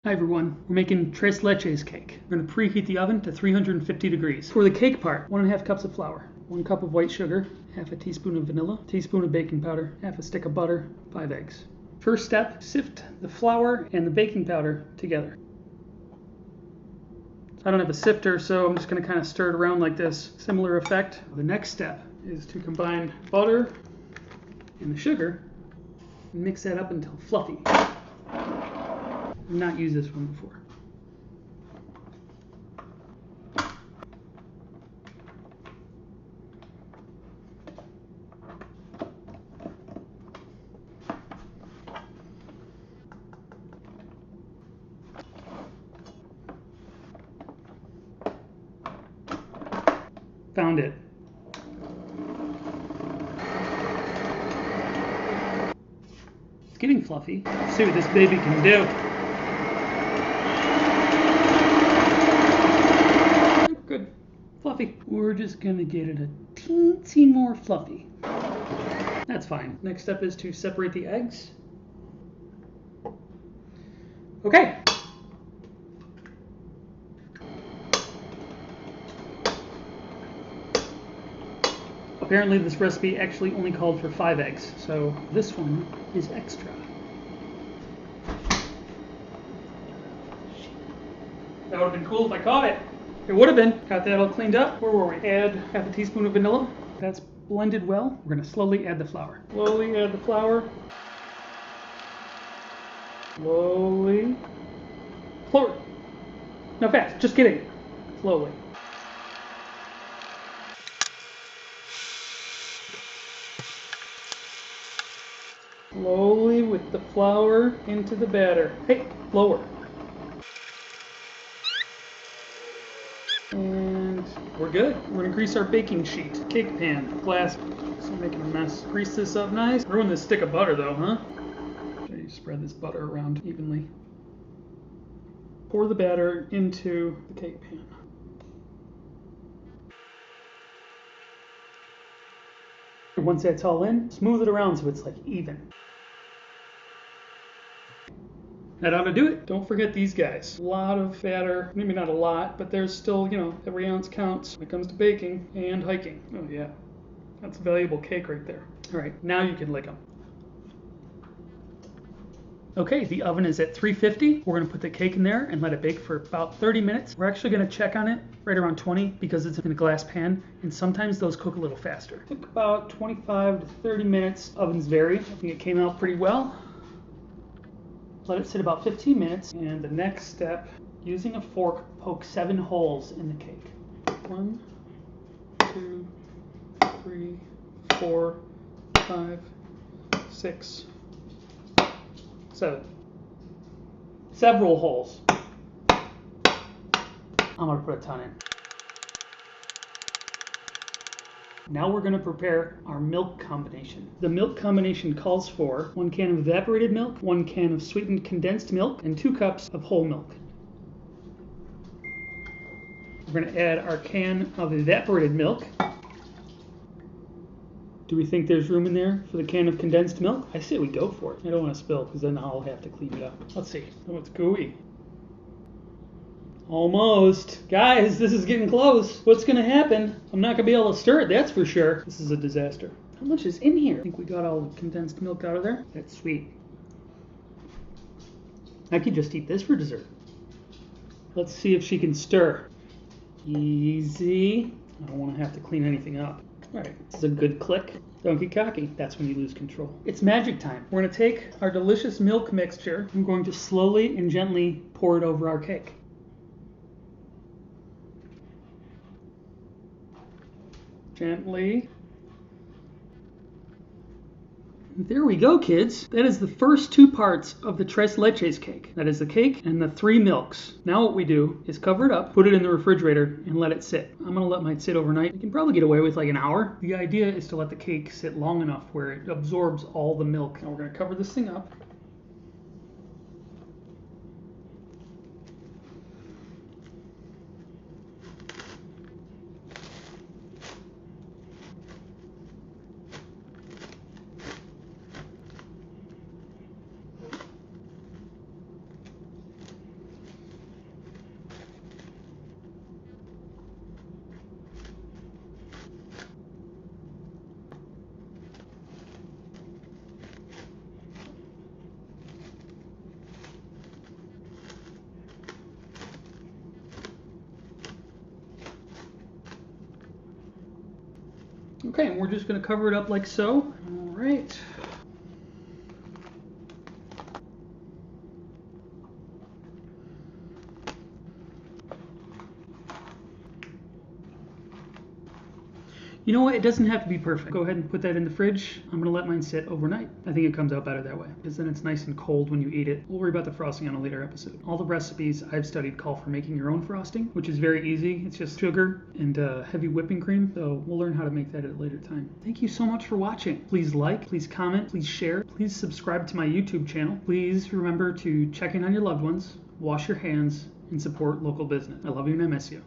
Hi everyone, we're making tres leches cake. We're going to preheat the oven to 350 degrees. For the cake part, 1.5 cups of flour, 1 cup of white sugar, half a teaspoon of vanilla, teaspoon of baking powder, half a stick of butter, 5 eggs. First step, sift the flour and the baking powder together. I don't have a sifter, so I'm just going to kind of stir it around like this. Similar effect. The next step is to combine butter and the sugar and mix that up until fluffy. I've not used this one before. Found it. It's getting fluffy. Let's see what this baby can do. Good. Fluffy. We're just gonna get it a teensy more fluffy. That's fine. Next step is to separate the eggs. Okay. Apparently this recipe actually only called for 5 eggs, so this one is extra. That would have been cool if I caught it. It would have been. Got that all cleaned up. Where were we? Add half a teaspoon of vanilla. That's blended well. We're going to slowly add the flour. Slowly add the flour. Slowly. Slower. No, fast. Just kidding. Slowly. Slowly with the flour into the batter. Hey, lower. And we're good. We're gonna grease our baking sheet. Cake pan, glass. So I'm making a mess. Grease this up nice. Ruin this stick of butter though, huh? Okay, spread this butter around evenly. Pour the batter into the cake pan. Once that's all in, smooth it around so it's like even. That ought to do it. Don't forget these guys. A lot of batter, maybe not a lot, but there's still, every ounce counts when it comes to baking and hiking. Oh yeah, that's a valuable cake right there. All right, now you can lick them. Okay, the oven is at 350. We're gonna put the cake in there and let it bake for about 30 minutes. We're actually gonna check on it right around 20 because it's in a glass pan, and sometimes those cook a little faster. Took about 25 to 30 minutes. Ovens vary. I think it came out pretty well. Let it sit about 15 minutes, and the next step, using a fork, poke 7 holes in the cake. 1, 2, 3, 4, 5, 6, 7. Several holes. I'm gonna put a ton in. Now we're going to prepare our milk combination. The milk combination calls for 1 can of evaporated milk, 1 can of sweetened condensed milk, and 2 cups of whole milk. We're going to add our can of evaporated milk. Do we think there's room in there for the can of condensed milk? I say we go for it. I don't want to spill because then I'll have to clean it up. Let's see. Oh, it's gooey. Almost. Guys, this is getting close. What's going to happen? I'm not going to be able to stir it, that's for sure. This is a disaster. How much is in here? I think we got all the condensed milk out of there. That's sweet. I could just eat this for dessert. Let's see if she can stir. Easy. I don't want to have to clean anything up. All right, this is a good click. Don't get cocky. That's when you lose control. It's magic time. We're going to take our delicious milk mixture. I'm going to slowly and gently pour it over our cake. Gently. There we go, kids. That is the first 2 parts of the tres leches cake. That is the cake and the 3 milks. Now what we do is cover it up, put it in the refrigerator, and let it sit. I'm gonna let mine sit overnight. You can probably get away with like an hour. The idea is to let the cake sit long enough where it absorbs all the milk. Now we're gonna cover this thing up. Okay, and we're just going to cover it up like so. All right. You know what? It doesn't have to be perfect. Go ahead and put that in the fridge. I'm gonna let mine sit overnight. I think it comes out better that way because then it's nice and cold when you eat it. We'll worry about the frosting on a later episode. All the recipes I've studied call for making your own frosting, which is very easy. It's just sugar and heavy whipping cream. So we'll learn how to make that at a later time. Thank you so much for watching. Please like, please comment, please share, please subscribe to my YouTube channel. Please remember to check in on your loved ones, wash your hands, and support local business. I love you and I miss you.